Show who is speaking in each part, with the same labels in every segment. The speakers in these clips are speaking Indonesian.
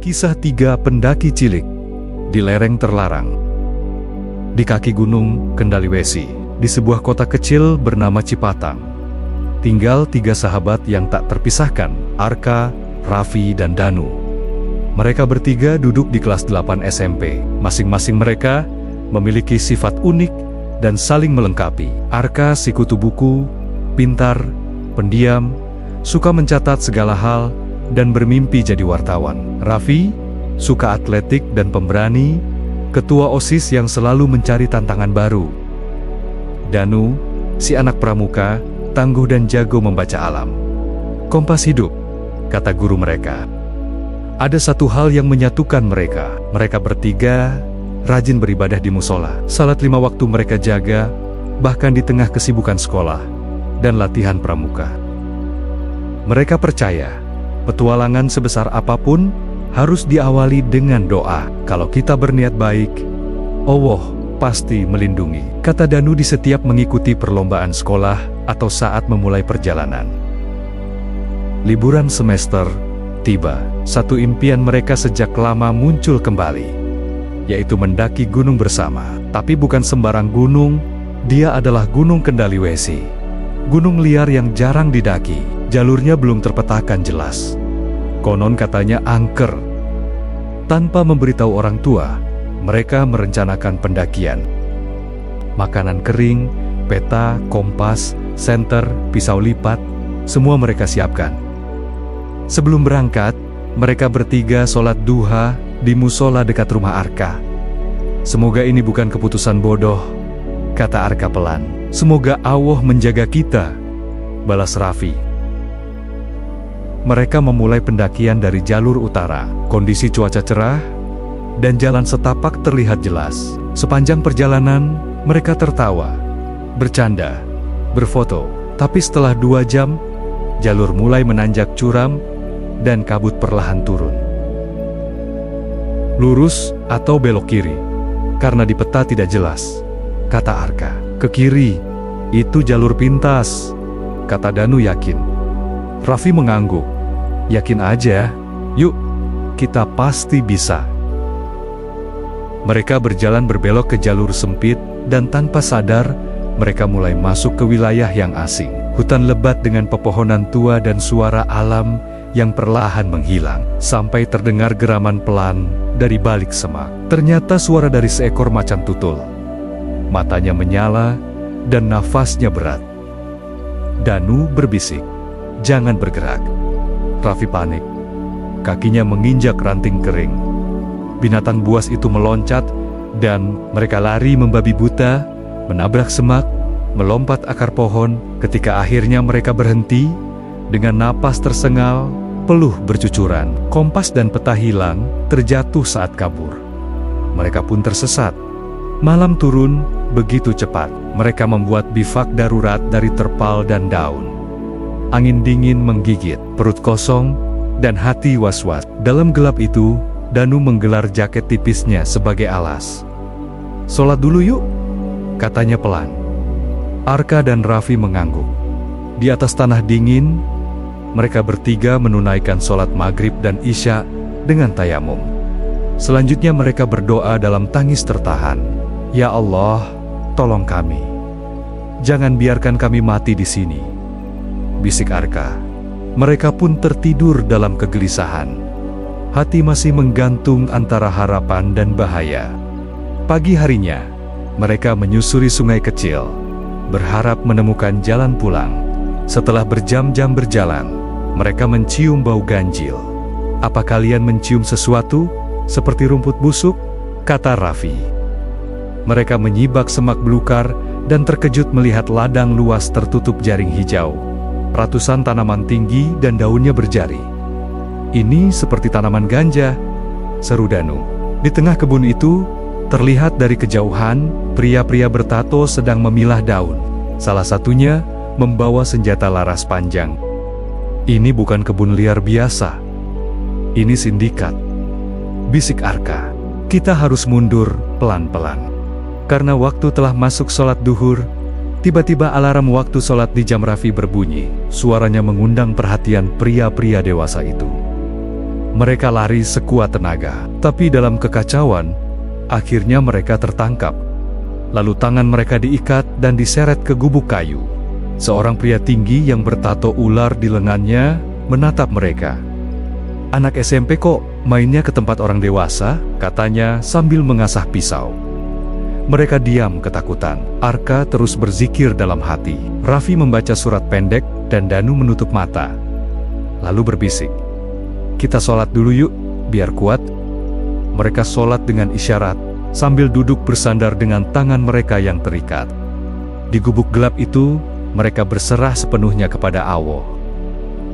Speaker 1: Kisah 3 pendaki cilik di lereng terlarang. Di kaki gunung Kendaliwesi, di sebuah kota kecil bernama Cipatang, tinggal 3 sahabat yang tak terpisahkan, Arka, Raffi, dan Danu. Mereka bertiga duduk di kelas 8 SMP. Masing-masing mereka memiliki sifat unik dan saling melengkapi. Arka si kutu buku, pintar, pendiam, suka mencatat segala hal, dan bermimpi jadi wartawan. Raffi suka atletik dan pemberani, ketua OSIS yang selalu mencari tantangan baru. Danu, si anak pramuka, tangguh dan jago membaca alam. Kompas hidup, kata guru mereka. Ada satu hal yang menyatukan mereka. Mereka bertiga rajin beribadah di musola. Salat 5 waktu mereka jaga, bahkan di tengah kesibukan sekolah dan latihan pramuka. Mereka percaya, petualangan sebesar apapun harus diawali dengan doa. Kalau kita berniat baik, Allah pasti melindungi, kata Danu di setiap mengikuti perlombaan sekolah atau saat memulai perjalanan. Liburan semester tiba. Satu impian mereka sejak lama muncul kembali, yaitu mendaki gunung bersama. Tapi bukan sembarang gunung, dia adalah Gunung Kendaliwesi. Gunung liar yang jarang didaki, jalurnya belum terpetakan jelas. Konon katanya angker. Tanpa memberitahu orang tua, mereka merencanakan pendakian. Makanan kering, peta, kompas, senter, pisau lipat, semua mereka siapkan. Sebelum berangkat, mereka bertiga sholat duha di musola dekat rumah Arka. Semoga ini bukan keputusan bodoh, kata Arka pelan. Semoga Allah menjaga kita, balas Raffi. Mereka memulai pendakian dari jalur utara. Kondisi cuaca cerah dan jalan setapak terlihat jelas. Sepanjang perjalanan, mereka tertawa, bercanda, berfoto. Tapi setelah 2 jam, jalur mulai menanjak curam dan kabut perlahan turun. Lurus atau belok kiri? Karena di peta tidak jelas, kata Arka. Ke kiri, itu jalur pintas, kata Danu yakin. Raffi mengangguk. Yakin aja, yuk, kita pasti bisa. Mereka berjalan berbelok ke jalur sempit, dan tanpa sadar, mereka mulai masuk ke wilayah yang asing. Hutan lebat dengan pepohonan tua dan suara alam yang perlahan menghilang, sampai terdengar geraman pelan dari balik semak. Ternyata suara dari seekor macan tutul. Matanya menyala dan nafasnya berat. Danu berbisik, "Jangan bergerak." Raffi panik. Kakinya menginjak ranting kering. Binatang buas itu meloncat dan mereka lari membabi buta, menabrak semak, melompat akar pohon. Ketika akhirnya mereka berhenti, dengan napas tersengal, peluh bercucuran. Kompas dan peta hilang, terjatuh saat kabur. Mereka pun tersesat. Malam turun begitu cepat. Mereka membuat bivak darurat dari terpal dan daun. Angin dingin menggigit, perut kosong, dan hati was-was. Dalam gelap itu, Danu menggelar jaket tipisnya sebagai alas. "Sholat dulu yuk," katanya pelan. Arka dan Raffi mengangguk. Di atas tanah dingin, mereka bertiga menunaikan sholat maghrib dan isya dengan tayamum. Selanjutnya mereka berdoa dalam tangis tertahan. "Ya Allah, tolong kami. Jangan biarkan kami mati di sini," bisik Arka. Mereka pun tertidur dalam kegelisahan. Hati masih menggantung antara harapan dan bahaya. Pagi harinya, mereka menyusuri sungai kecil, berharap menemukan jalan pulang. Setelah berjam-jam berjalan, mereka mencium bau ganjil. "Apa kalian mencium sesuatu? Seperti rumput busuk?" kata Raffi. Mereka menyibak semak belukar dan terkejut melihat ladang luas tertutup jaring hijau. Ratusan tanaman tinggi dan daunnya berjari. "Ini seperti tanaman ganja," seru Danu. Di tengah kebun itu, terlihat dari kejauhan, pria-pria bertato sedang memilah daun. Salah satunya membawa senjata laras panjang. "Ini bukan kebun liar biasa. Ini sindikat," bisik Arka. "Kita harus mundur pelan-pelan." Karena waktu telah masuk sholat duhur, tiba-tiba alarm waktu sholat di jam Raffi berbunyi. Suaranya mengundang perhatian pria-pria dewasa itu. Mereka lari sekuat tenaga, tapi dalam kekacauan, akhirnya mereka tertangkap. Lalu tangan mereka diikat dan diseret ke gubuk kayu. Seorang pria tinggi yang bertato ular di lengannya menatap mereka. "Anak SMP kok mainnya ke tempat orang dewasa?" katanya sambil mengasah pisau. Mereka diam ketakutan. Arka terus berzikir dalam hati. Raffi membaca surat pendek dan Danu menutup mata. Lalu berbisik, "Kita sholat dulu yuk, biar kuat." Mereka sholat dengan isyarat, sambil duduk bersandar dengan tangan mereka yang terikat. Di gubuk gelap itu, mereka berserah sepenuhnya kepada Allah.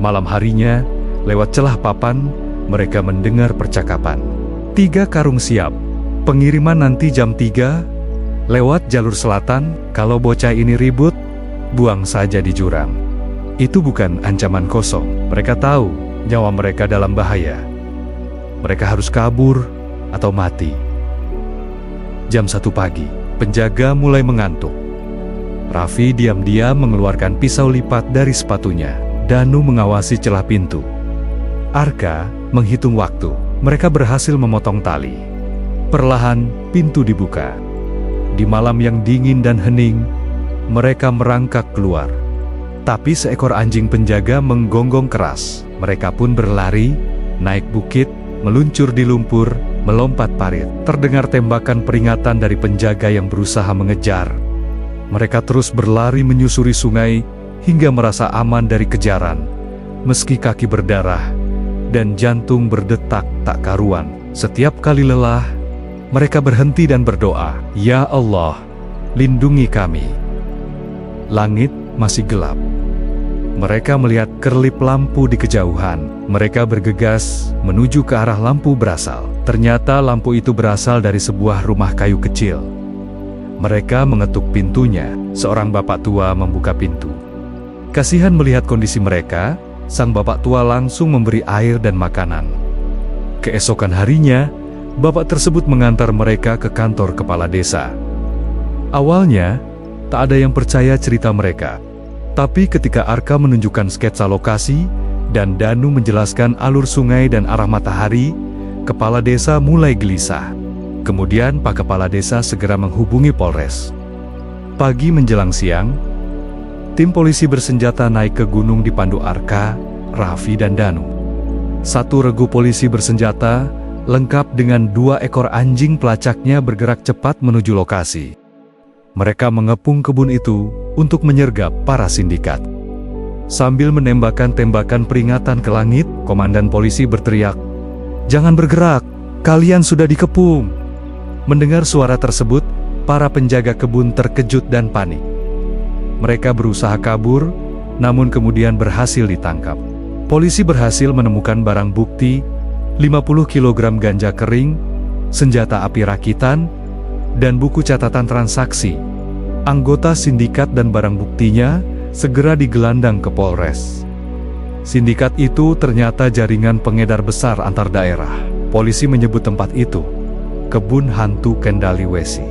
Speaker 1: Malam harinya, lewat celah papan, mereka mendengar percakapan. 3 karung siap, pengiriman nanti jam 3, lewat jalur selatan. Kalau bocah ini ribut, buang saja di jurang. Itu bukan ancaman kosong. Mereka tahu nyawa mereka dalam bahaya. Mereka harus kabur atau mati. Jam 1 pagi, penjaga mulai mengantuk. Raffi diam-diam mengeluarkan pisau lipat dari sepatunya. Danu mengawasi celah pintu. Arka menghitung waktu. Mereka berhasil memotong tali. Perlahan, pintu dibuka. Di malam yang dingin dan hening, mereka merangkak keluar. Tapi seekor anjing penjaga menggonggong keras. Mereka pun berlari, naik bukit, meluncur di lumpur, melompat parit. Terdengar tembakan peringatan dari penjaga yang berusaha mengejar. Mereka terus berlari menyusuri sungai hingga merasa aman dari kejaran. Meski kaki berdarah dan jantung berdetak tak karuan. Setiap kali lelah, mereka berhenti dan berdoa, "Ya Allah, lindungi kami." Langit masih gelap. Mereka melihat kerlip lampu di kejauhan. Mereka bergegas menuju ke arah lampu berasal. Ternyata lampu itu berasal dari sebuah rumah kayu kecil. Mereka mengetuk pintunya. Seorang bapak tua membuka pintu. Kasihan melihat kondisi mereka, sang bapak tua langsung memberi air dan makanan. Keesokan harinya, bapak tersebut mengantar mereka ke kantor kepala desa. Awalnya, tak ada yang percaya cerita mereka. Tapi ketika Arka menunjukkan sketsa lokasi, dan Danu menjelaskan alur sungai dan arah matahari, kepala desa mulai gelisah. Kemudian Pak Kepala Desa segera menghubungi Polres. Pagi menjelang siang, tim polisi bersenjata naik ke gunung dipandu Arka, Raffi dan Danu. 1 regu polisi bersenjata, lengkap dengan 2 ekor anjing pelacaknya bergerak cepat menuju lokasi. Mereka mengepung kebun itu untuk menyergap para sindikat. Sambil menembakkan tembakan peringatan ke langit, komandan polisi berteriak, "Jangan bergerak, kalian sudah dikepung." Mendengar suara tersebut, para penjaga kebun terkejut dan panik. Mereka berusaha kabur, namun kemudian berhasil ditangkap. Polisi berhasil menemukan barang bukti, 50 kg ganja kering, senjata api rakitan, dan buku catatan transaksi. Anggota sindikat dan barang buktinya segera digelandang ke Polres. Sindikat itu ternyata jaringan pengedar besar antar daerah. Polisi menyebut tempat itu Kebun Hantu Kendali Wesi.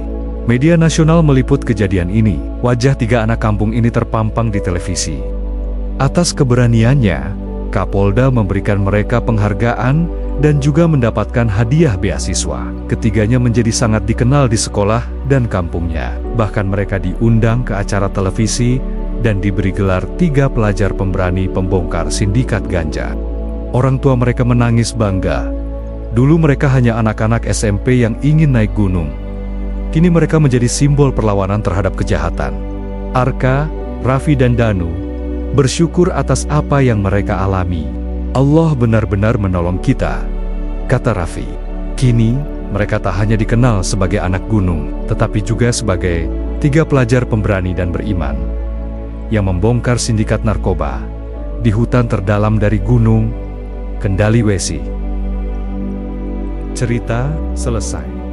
Speaker 1: Media nasional meliput kejadian ini. Wajah 3 anak kampung ini terpampang di televisi. Atas keberaniannya, Kapolda memberikan mereka penghargaan dan juga mendapatkan hadiah beasiswa. Ketiganya menjadi sangat dikenal di sekolah dan kampungnya. Bahkan mereka diundang ke acara televisi dan diberi gelar 3 pelajar pemberani pembongkar sindikat ganja. Orang tua mereka menangis bangga. Dulu mereka hanya anak-anak SMP yang ingin naik gunung. Kini mereka menjadi simbol perlawanan terhadap kejahatan. Arka, Raffi dan Danu bersyukur atas apa yang mereka alami. Allah benar-benar menolong kita, kata Raffi. Kini, mereka tak hanya dikenal sebagai anak gunung, tetapi juga sebagai 3 pelajar pemberani dan beriman yang membongkar sindikat narkoba di hutan terdalam dari Gunung Kendali Wesi. Cerita selesai.